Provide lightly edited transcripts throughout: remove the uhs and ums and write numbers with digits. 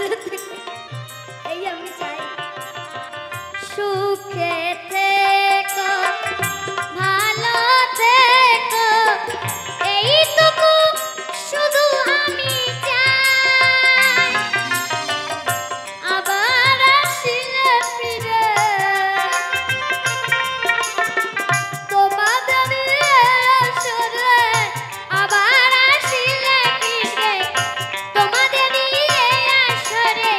ভালো থেকে এই আমি চাই সুখে থেকো ভালো থেকো এইটুকু শুধু আমি চাই আবার আসিলে ফিরে তোমাদের আসরে আবার আসিলে ফিরে তোমাদের আসরে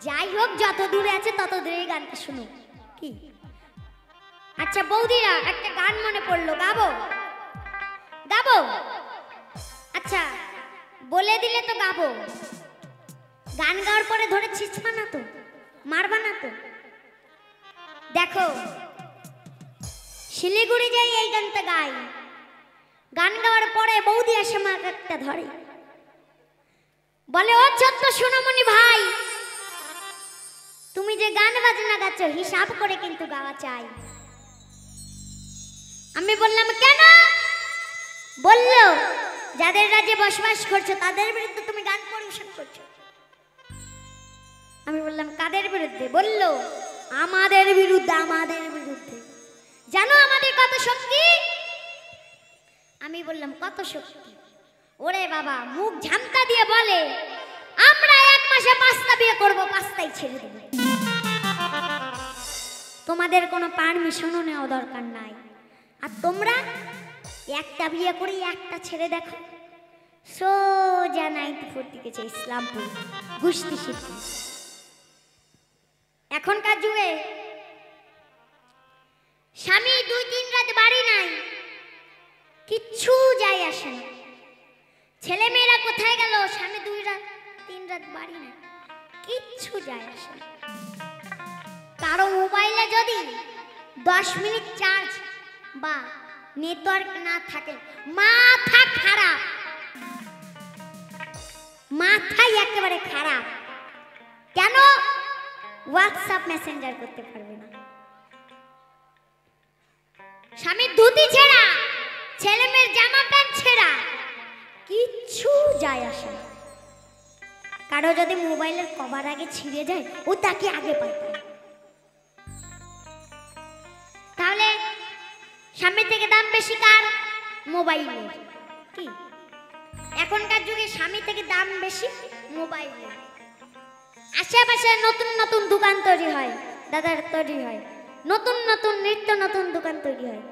যাই হোক, যত দূরে আছে তত দূরে গানটা শুনুক। কি আচ্ছা বৌদিরা, একটা গান মনে পড়লো, গাবো গাবো? আচ্ছা বলে দিলে তো গাবো। গান গাওয়ার পরে ধরে ছিঁচবা না তো, মারবা না তো? দেখো শিলিগুড়ি যাই এই গানটা গাই, গান গাওয়ার পরে বৌদি এসে মা একটা ধরে, বলে ও ছোট্ট সোনামণি ভাই, তুমি যে গান বাজনা গাচ্ছ হিসাব করে কিন্তু গাওয়া চাই। আমি বললাম কেন? বললো যাদের রাজ্যে বসবাস করছো তাদের বিরুদ্ধে তুমি গান পরিবেশন করছো। আমি বললাম কাদের বিরুদ্ধে? বললো আমাদের বিরুদ্ধে। আমাদের বিরুদ্ধে? জানো আমাদের কত শক্তি? আমি বললাম কত শক্তি? ওরে বাবা, মুখ ঝামটা দিয়ে বলে আমরা 1 মাসে 5টা বিয়ে করব, 5টাই ছেড়ে দেব। তোমাদের কোনো পারমিশনও নেওয়া দরকার নাই। আর তোমরা একটা বিয়ে করে একটা ছেড়ে দেখো, সোজা 94 দিকে চাই ইসলামপুর গুষ্টি শিখতে। এখনকার যুগে স্বামী 2-3 রাত বাড়ি নাই, কিচ্ছু যায় আসে না। ছেলে মেয়েরা কোথায় গেল? স্বামী 2-3 রাত বাড়ি নাই, কিচ্ছু যায় আসে না। কারো মোবাইলে যদি 10 মিনিট চার্জ বা নেটওয়ার্ক না থাকে মাথা খারাপ, মাথাই একেবারে খারাপ। কেন? হোয়াটসঅ্যাপ মেসেঞ্জার করতে পারবে না। স্বামীর ধুতি ছেঁড়া, ছেলে মেয়ের জামা প্যান্ট ছেঁড়া, কিচ্ছু যায় আসে না। কারো যদি মোবাইলের কভার আগে ছিঁড়ে যায় ও তাকে আগে পায়। তাহলে স্বামীর থেকে দাম বেশি কার? মোবাইলের। কি এখনকার যুগে স্বামী থেকে দাম বেশি মোবাইলের। আশেপাশে নতুন নতুন দোকান তৈরি হয়, দাদার তৈরি হয়, নতুন নতুন নিত্য নতুন দোকান তৈরি হয়।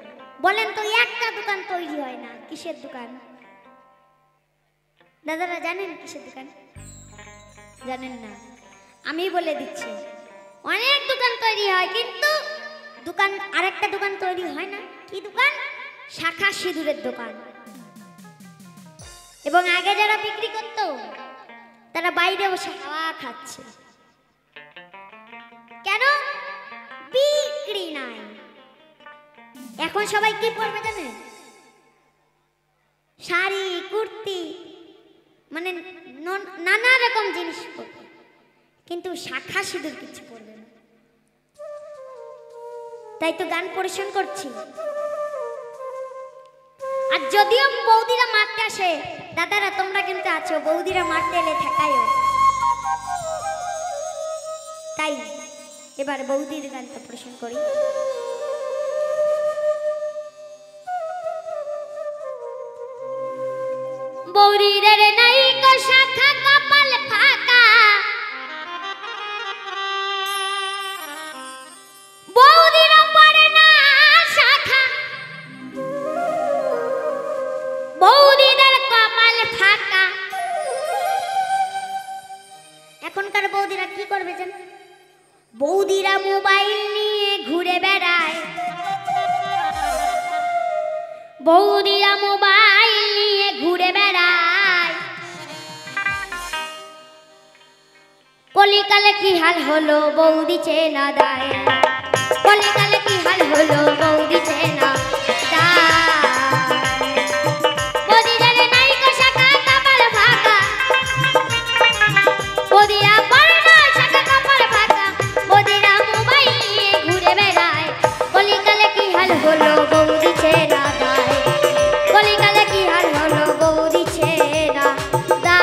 বলেন তো একটা দোকান তৈরি হয় না, কিসের দোকান? দাদারা জানেন কিসের দোকান? জানেন না? আমি বলে দিচ্ছি, অনেক দোকান তৈরি হয় কিন্তু দোকান আরেকটা দোকান তৈরি হয় না। কি দোকান? শাখা সিঁদুরের দোকান। এবং আগে যারা বিক্রি করত তারা বাইরে বসে হাওয়া খাচ্ছে। কেন? বিক্রি নাই। এখন সবাই কি পরবে জানেন? শাড়ি, কুর্তি, মানে নানা রকম জিনিস পরবে, কিন্তু শাখা সিঁদুর কিছু পরবে না। তাই তো গান পরিবেশন করছি। আর যদিও বৌদিরা মারতে আসে, দাদারা তোমরা কিন্তু আছো, বৌদিরা মারতে এলে ঠেকায়ও। তাই এবার বৌদির গানটা পরিবেশন করি। বৌদিদের নাই কো শাখা, কপাল ফাঁকা, বৌদিরা পড়ে না শাখা, বৌদিদের কপাল ফাঁকা। এখনকার বৌদিরা কি করবে জান? বৌদিরা মোবাইল নিয়ে ঘুরে বেড়ায়, বৌদিরা মোবাইল নিয়ে ঘুরে বেড়ায়। কলিকালে কি হাল হলো বৌদি চেনা দায়, কলিকালে কি হাল হলো বৌদি চেনা দায়। বৌদিদের নাই কো শাখা, কপাল ফাঁকা, বৌদিরা পড়ে না শাখা, কপাল ফাঁকা, বৌদিরা মোবাইল নিয়ে ঘুরে বেড়ায়। কলিকালে কি হাল হলো বৌদি চেনা দায়, কলিকালে কি হাল হলো বৌদি চেনা দায়।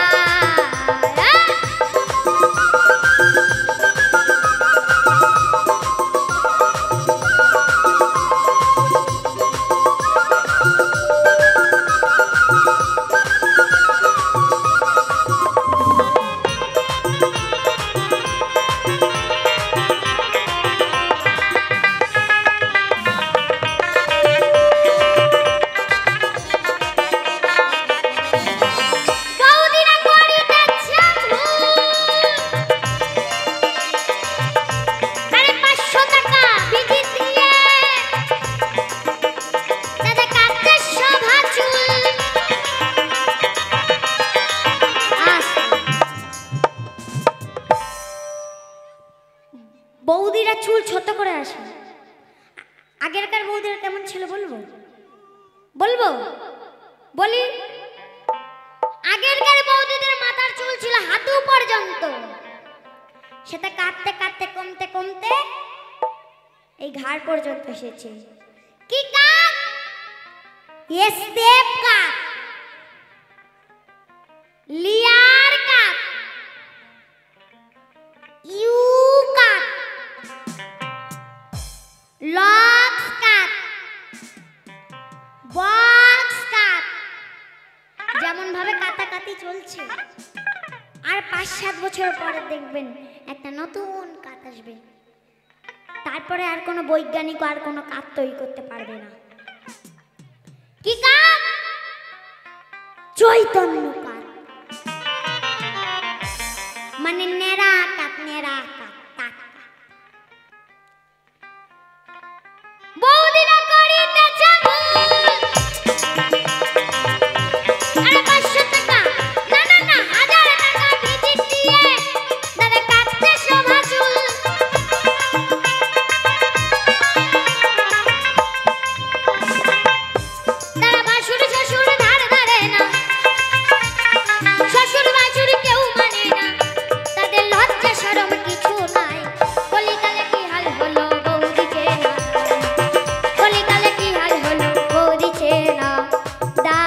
বৌদিরা চুল ছোট করে আসে। আগেরকার বৌদিরা কেমন ছিল বলবো? বলবো বলি, আগেরকার বৌদিদের মাথার চুল ছিল হাঁটু পর্যন্ত, সেটা কাটতে কাটতে কমতে কমতে এই ঘাড় পর্যন্ত এসেছে। কি কাট? Step cut, layer cut, U cut, লক্স কাট, বক্স কাট, যেমন ভাবে কাটাকাটি চলছে। আর 5-7 বছর পরে দেখবেন একটা নতুন কাট আসবে। তারপরে আর কোনো বৈজ্ঞানিক আর কোনো কাট তৈরি করতে পারবে না। কি কাট? চৈতন্য কাট, মানে নেড়া কাট, নেড়া কাট, কাট। বৌদিরা করিতেছে ভুল। আরে 500 টাকা, না না না, 1000 টাকা ভিজিট দিয়ে দাদা কাটতে শোভা চুল। দাদা বাসুর শ্বশুর ধার ধারে না, শ্বশুর বাসুর কেউ মানে না, তাদের লজ্জা শরম কিছু নাই। কলিকালে কি হাল হলো বৌদি চেনা, কলিকালে কি হাল হলো বৌদি চেনা দা।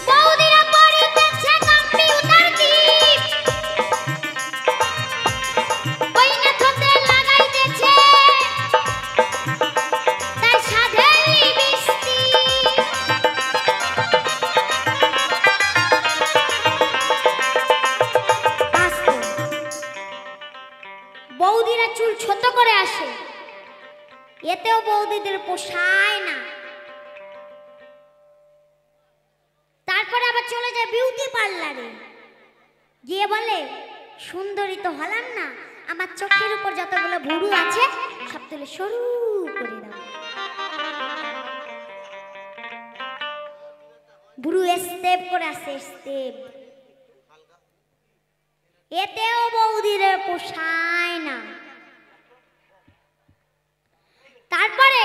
বৌদিরা পড়িতেছে কম্পিউটার কি, বইনা থতে লাগাইতেছে তার সাধে লিপস্টিক। আস্তে বৌদিরা চুল ছোট করে আসে, এতেও বৌদিদের পোষায় না। তারপরে আবার চলে যায় বিউটি পার্লারে, গিয়ে বলে সুন্দরী তো হলাম না, আমার চোখের উপর যতগুলো ভুরু আছে সব তুলে সরু করে দাও। ভুরু স্টেপ করে আসে, স্টেপ। এতেও বৌদিদের পোষায় না। তারপরে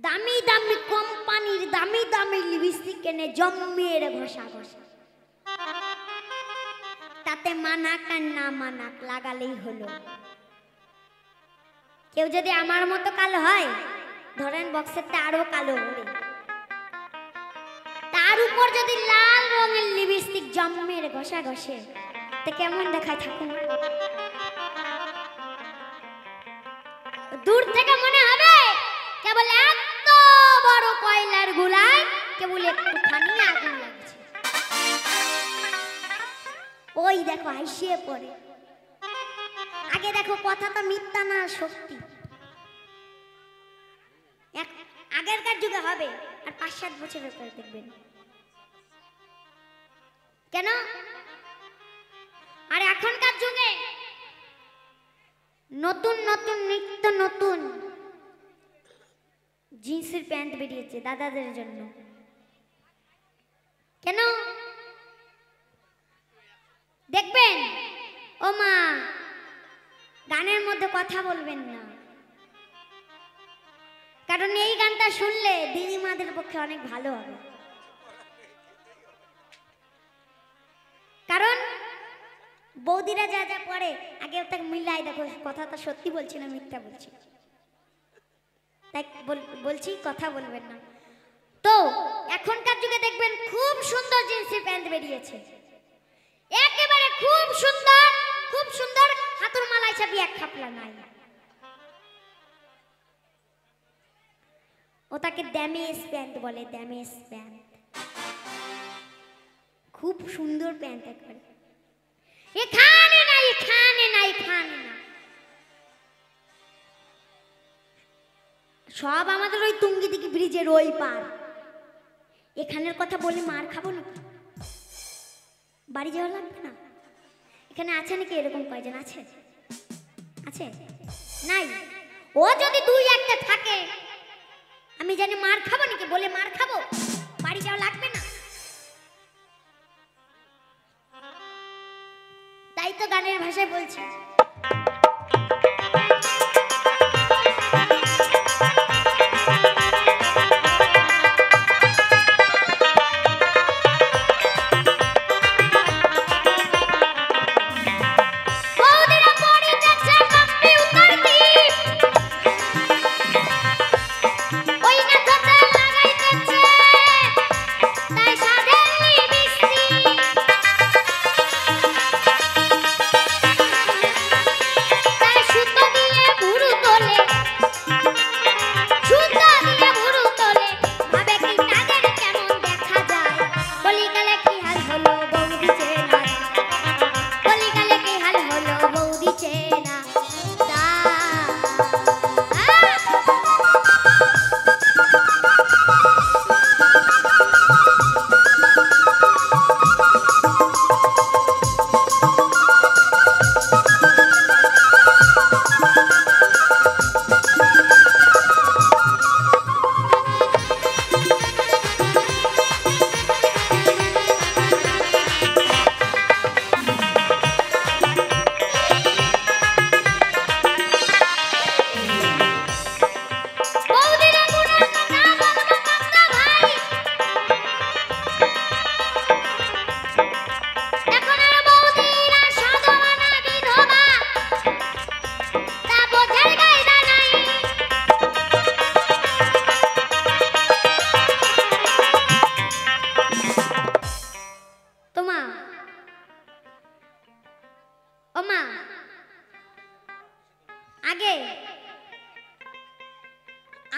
দামি দামি কোম্পানির দামি দামি লিপস্টিক কিনে জমিয়ে ঘষা ঘষা, তাতে মানাক আর না মানাক লাগালেই হলো। কেউ যদি আমার মতো কালো হয়, ধরেন বক্সেরটা আরো কালো হবে, তার উপর যদি লাল রঙের লিপস্টিক জমিয়ে ঘষা ঘষে, তে কেমন দেখায় থাকুন। দূর থেকে মনে হবে কেবল এত বড় কয়লার গুলায় কেবল একটুখানি আগুন লাগছে। ওই দেখো হাসিয়ে পড়ে। আগে দেখো কথাটা মিথ্যা না সত্যি। আগেরকার যুগে হবে, আর 5-7 বছরের পরে দেখবেন। কেন? আর এখনকার যুগে নতুন নতুন নিত্য নতুন জিন্সের প্যান্ট বেরিয়েছে দাদাদের জন্য। কেন? দেখবেন ও মা, গানের মধ্যে কথা বলবেন না, কারণ এই গানটা শুনলে দিদিমাদের পক্ষে অনেক ভালো হবে। কারণ বৌদিরা যা যা পড়ে আগে ওটা মিলাই দেখো, কথাটা সত্যি বলছি না মিথ্যা বলছি, তাই বলছি কথা বলবেন না। তো এখনকার যুগে দেখবেন খুব সুন্দর জিন্সের প্যান্ট বেরিয়েছে, একেবারে খুব সুন্দর, খুব সুন্দর, হাতুর মালাই চাবি এক খাপলা নাই। ওটাকে ড্যামেজ প্যান্ট বলে, ড্যামেজ প্যান্ট। খুব সুন্দর প্যান্ট একবারে। এখানে না, এখানে না, এখানে না, সব আমাদের ওই তুঙ্গি দিকে ব্রিজের ওই পার। এখানের কথা বলে মার খাবো না, বাড়ি যাওয়া লাগবে না। এখানে আছে নাকি এরকম কয়জন আছে? আছে নাই? ও যদি দুই একটা থাকে আমি জানি মার খাবো নাকি বলে মার খাবো, বাড়ি যাওয়া লাগবে না। তাই তো গানের ভাষায় বলছি।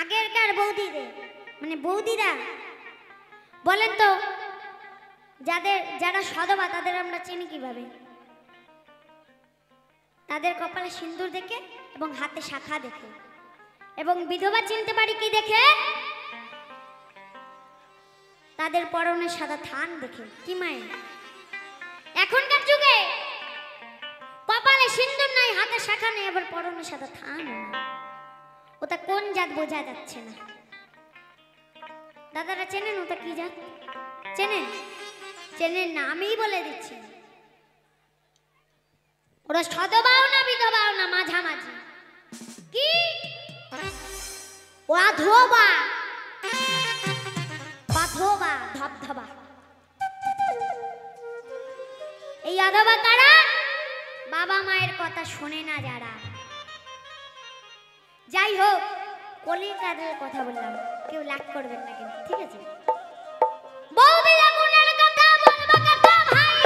আগেরকার বৌদিদের মানে বৌদিরা বলেন তো, যারা সধবা তাদের আমরা চিনি কিভাবে? তাদের কপালে সিন্দুর দেখে এবং হাতে শাখা দেখে। এবং বিধবা চিনতে পারি কি দেখে? তাদের পরনে সাদা থান দেখে। কি মায়ের? এখনকার যুগে কপালে সিন্দুর নাই, হাতে শাখা নেই, আবার পরনে সাদা থান, ওটা কোন জাত বোঝা যাচ্ছে না। দাদারা চেনেন ওটা কি জাত? চেনেন? চেনেন না, আমিই বলে দিচ্ছি। ওরা সধবাও না বিধবাও না, মাঝামাঝি। কি? অধবা, বাধবা, ধবধবা। এই অধবা কারা? বাবা মায়ের কথা শোনে না যারা। যাই হোক, কলিকালের কথা বললাম, কেউ লাগ করবেন না কিন্তু, ঠিক আছে? বৌদিরা মনের কথা বলবা কথা ভাই,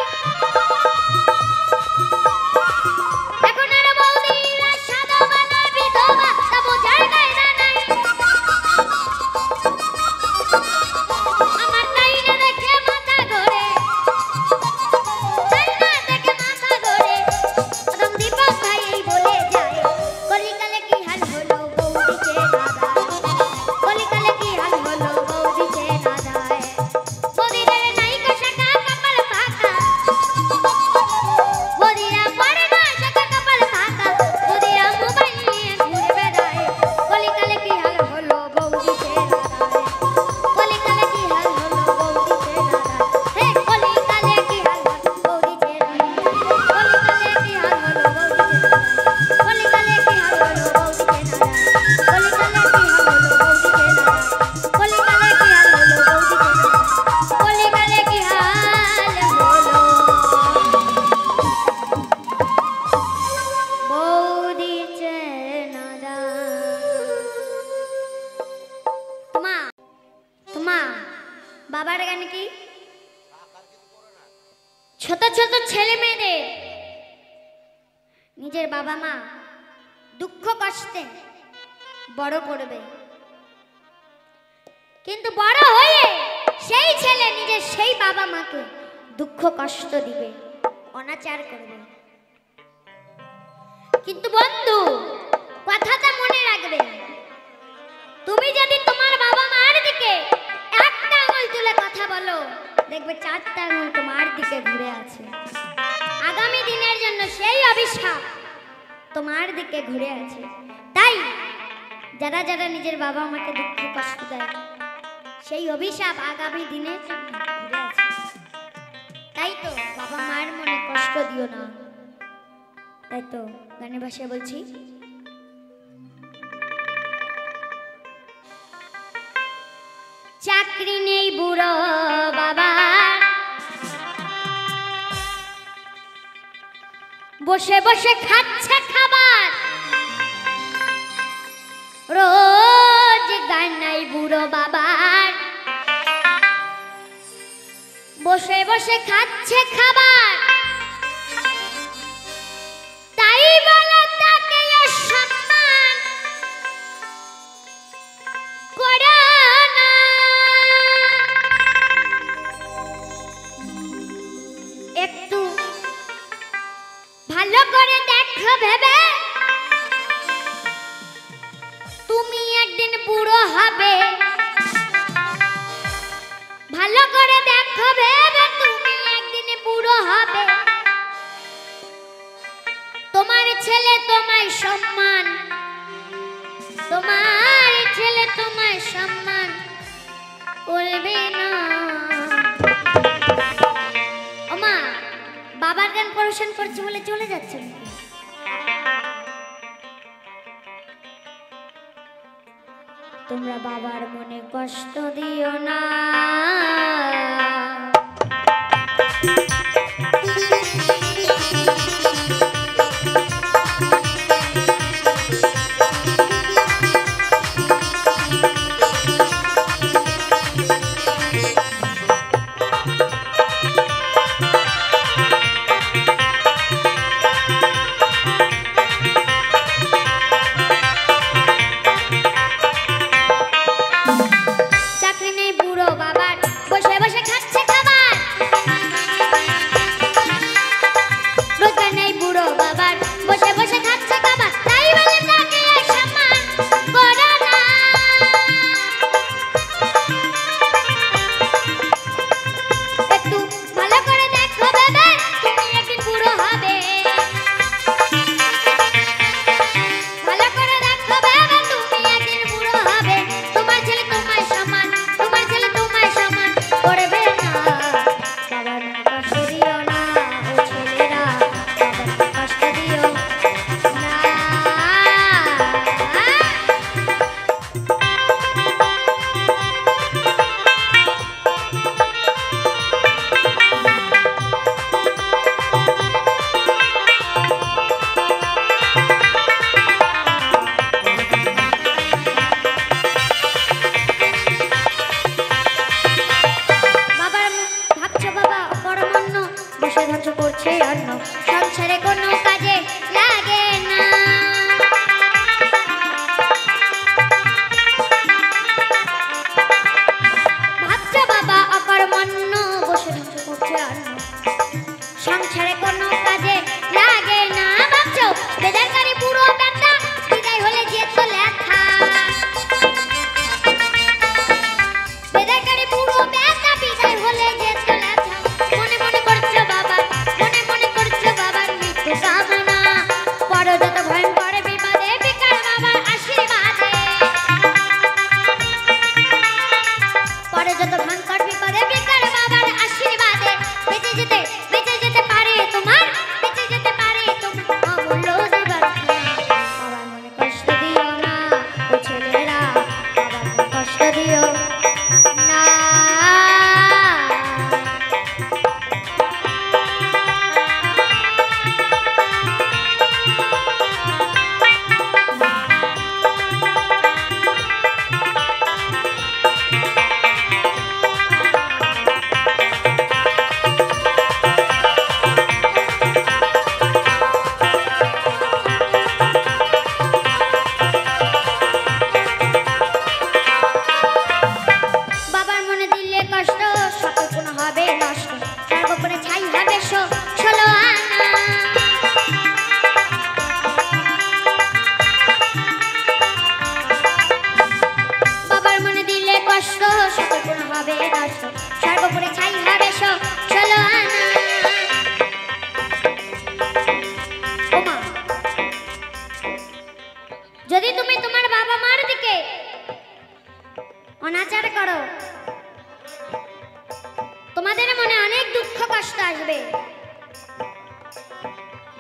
এখন আর বৌদিরা সধবা না বিধবা তা বোঝার কায়দা নাই। আমার তাই না দেখে মাথা ঘোরে, তাই না দেখে মাথা ঘোরে। একদম দীপক ভাই এই বলে যায়, কলিকালে কি হাল হলো বৌদি যে দাদা, কলিকালে কি হাল হলো বৌদি যে দাদা। বৌদিদের নাইকা শাখা কপাল ফাঁকা, বৌদিরা পরে না শাখা কপাল ফাঁকা, বৌদিরা মোবাইল নিয়ে ঘুরে বেড়ায়। কলিকালে কি হাল হলো বৌদি যে দাদা, কলিকালে কি হাল হলো বৌদি যে দাদা। হে কলিকালে কি হাল হলো বৌদি যে দাদা, কলিকালে কি হাল হলো বৌদি যে দাদা, কলিকালে কি হাল হলো বৌদি যে দাদা, কলিকালে কি হাল হলো বৌদি যে দাদা, কলিকালে কি হাল হলো বৌদি যে দাদা, কলিকালে কি হাল হলো বৌদি যে দাদা। তোমা তোমা বাবার গান কি? ছোট ছোট ছেলে মেয়েদের নিজের বাবা মা দুঃখ কষ্টে বড় করবে, কিন্তু বড় হয়ে সেই ছেলে নিজের সেই বাবা মাকে দুঃখ কষ্ট দিবে। অনাচার করবে। কিন্তু বন্ধু কথাটা মনে রাখবে, তুমি যদি তোমার বাবা মার দিকে একটা আঙুল তুলে কথা বলো, দেখবে চারটা আঙুল তোমার দিকে ঘুরে আছে। আগামী দিনের জন্য সেই অভিশাপ তোমার দিকে ঘুরে আছে। তাই যারা যারা নিজের বাবা মাকে দুঃখ কষ্ট দেয়, সেই অভিশাপ আগামী দিনের জন্য ঘুরে আছে। তাই তো বাবা মার মনে কষ্ট দিও না। তাই তো গানের ভাষায় বলছি, চাকরি নেই বুড়ো বাবা, বসে বসে খাচ্ছে খাবার, রোজ গান নাই বুড়ো বাবার, বসে বসে খাচ্ছে খাবার, তাই বলে তাকে সম্মান করে না। একটু ভালো করে দেখো ভেবে, তুমি একদিন বুড়ো হবে। ভালো করে দেখো ভেবে, তুমি একদিন বুড়ো হবে। তোমার ছেলে তোমায় সম্মান, তোমার ছেলে তোমায় সম্মান করবে না। ওমা, বাবার গান পড়াশোনা করছে বলে চলে যাচ্ছে নাকি? তোমরা বাবার মনে কষ্ট দিও না। সংসারে কোনো কাজে লাগে না। ভাবছো বাবা অকর্মণ্য, বসে ধ্বংস করছে অন্ন। সংসারে কোনো কাজে লাগে না। ভাবছো বেদারকারী বুড়ো বেটা, বিদায় হলে যেত লেখা। বেদারকারী বুড়ো বেটা, বিদায় হলে যেত লেখা। মনে মনে করছো বাবা, মনে মনে করছো বাবার মৃত্যু কামনা।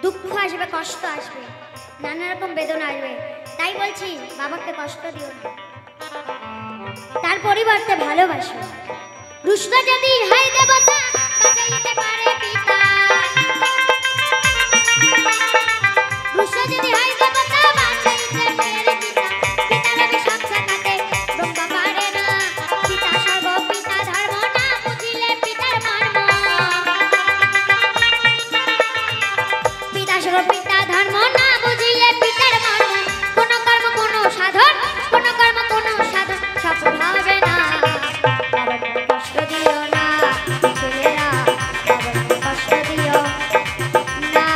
দুঃখ আসবে, কষ্ট আসবে, নানা রকম বেদনা আসবে। তাই বলছি বাবাকে কষ্ট দিও না, তার পরিবর্তে ভালোবাসো। রুষ্ট যদি হয় দেবতা বাঁচাইতে পারে পিতা, রুষ্ট যদি হয় দেবতা বাঁচাইতে পারে পিতা, পিতার অভিশাপ ঠেকাতে ব্রহ্মা পারে না। পিতা সর্ব পিতা ধর্ম না বুঝিলে পিতার মর্ম, পিতা সর্ব পিতা ধর্ম না বুঝিলে পিতার মর্ম। কোন কর্ম কোন সাধন, কোন কর্ম কোন সাধন সফল হবে না। বাবার কষ্ট দিও না ছেলেরা, বাবার কষ্ট দিও না।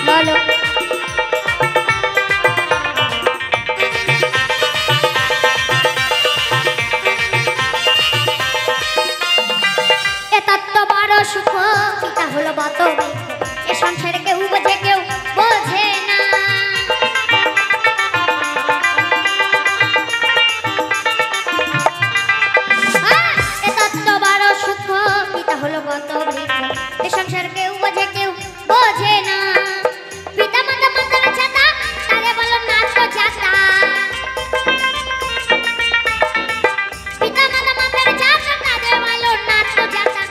বলো সুখ পিতা হলো বত এ সংসারে কেউ বোঝে কেউ বোঝে না। এ তত্ত্ব বড় সুখ পিতা হলো বত এ সংসারে কেউ বোঝে কেউ বোঝে না। পিতা মাতা মাতার চাতা তারে বলো নাচ যাতা, পিতা মাতা মাতার চাতা তারে বলো নাচ যাতা।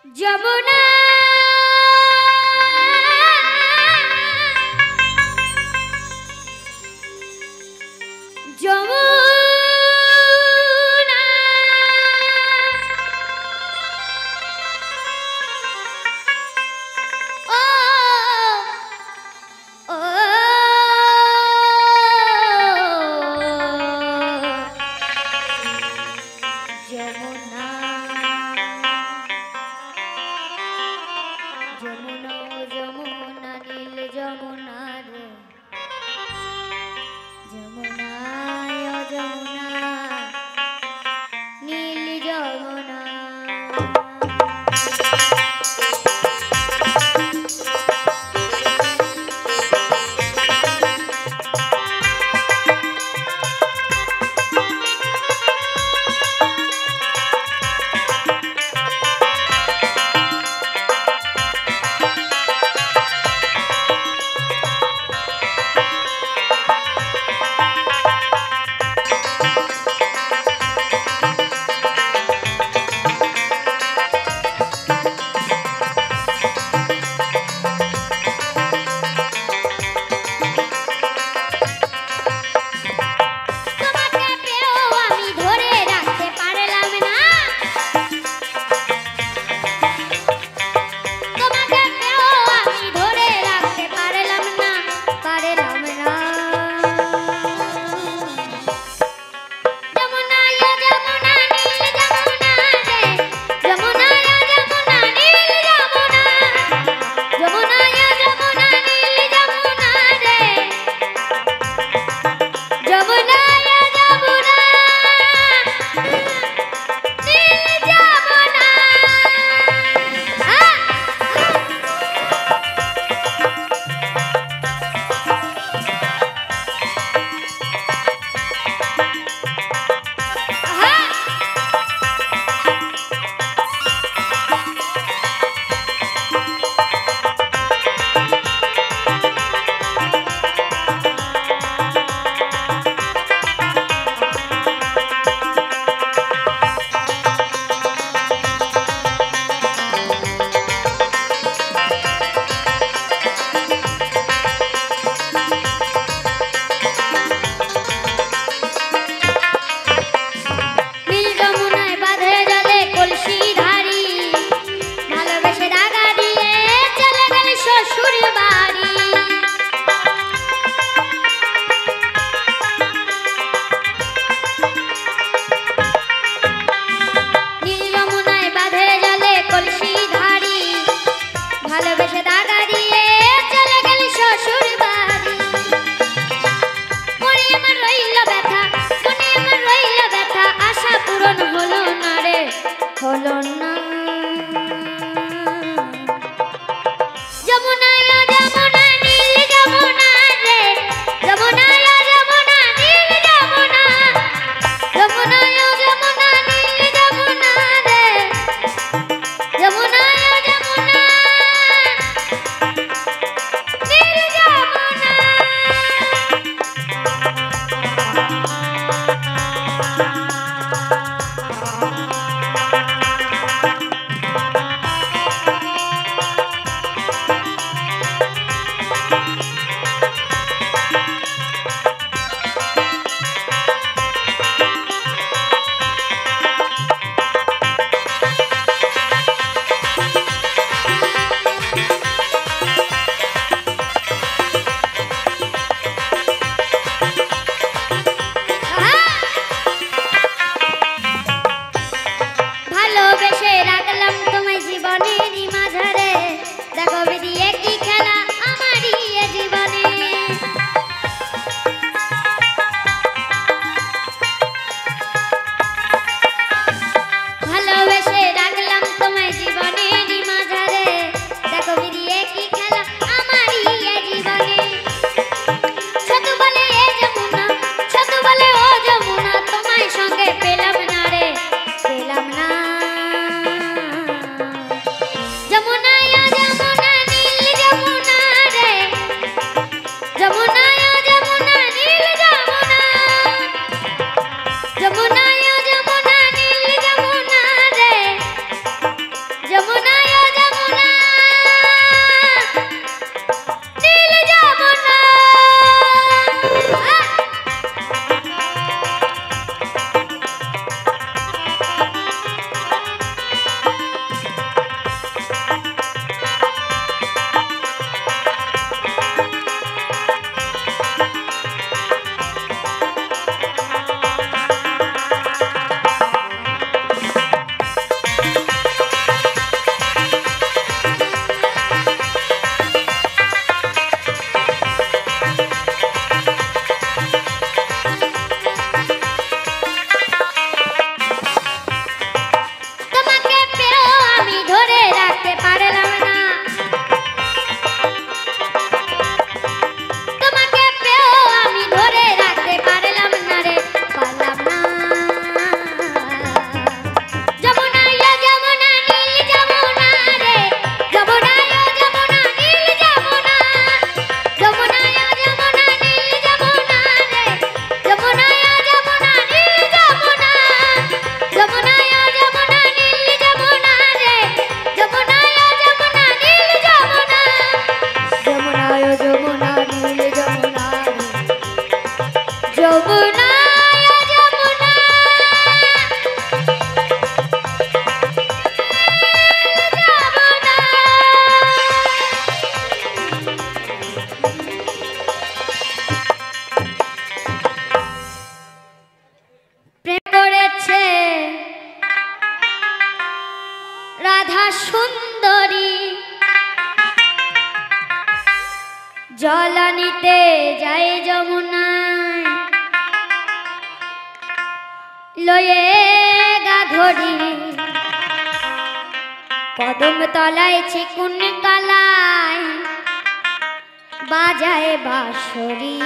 যমুনা যমুনা ও ও যমুনা যমুনা যমুনা নীল যমুনা রে যমুনা যমুনা নীল যমুনা। বাড়ি। নীল যমুনায় বাঁধে জলে কলসি ধারি, ভালোবেসে দাগা দিয়ে চলে গেলি শ্বশুর বাড়ি। মনে আমার রইল ব্যথা, মনে আমার রইল ব্যথা, আশা পূরণ হলো না রে, হলো না। যমুনা যমুনা নীল যমুনা রে, যমুনা যমুনা নীল যমুনা, যমুনা যমুনা নীল যমুনা রে, যমুনা যমুনা নীল যমুনা। ভালোবেসে রাখলাম তোমায় জীবনেরই মাঝারে, দেখো বেরিয়ে কি খেলা আমারই এ জীবনে। ভালোবেসে রাখলাম তোমায় জীবনেরই মাঝারে, দেখো বেরিয়ে কি খেলা আমারই এ জীবনে। ছোট বলে এ যমুনা, ছোট বলে ও যমুনা, তোমায় সঙ্গে পেলাম না রে, পেলাম না। যমুনা যমুনা নীল যমুনা রে, যমুনা যমুনা নীল যমুনা, যমুনা যমুনা নীল যমুনা রে, যমুনা যমুনা নীল যমুনা। তোমাকে পেয়েও আমি ধরে রাখতে পারলাম না, তোমাকে পেয়েও আমি ধরে রাখতে পারলাম না রে, পারলাম না। যমুনা যমুনা নীল যমুনা রে, যমুনা যমুনা নীল যমুনা, যমুনা যমুনা নীল যমুনা রে, যমুনা যমুনা নীল যমুনা, যমুনা যমুনা নীল যমুনা রে, যমুনা যমুনা নীল যমুনা, যমুনা যমুনা নীল যমুনা রে, যমুনা যমুনা প্রেম করেছে রাধা সুন্দরী, জল নিতে যায় যমুনায়, লয়ে গাধরি কদম তলায় চিকুন কালায় বাজায় বাঁশরি।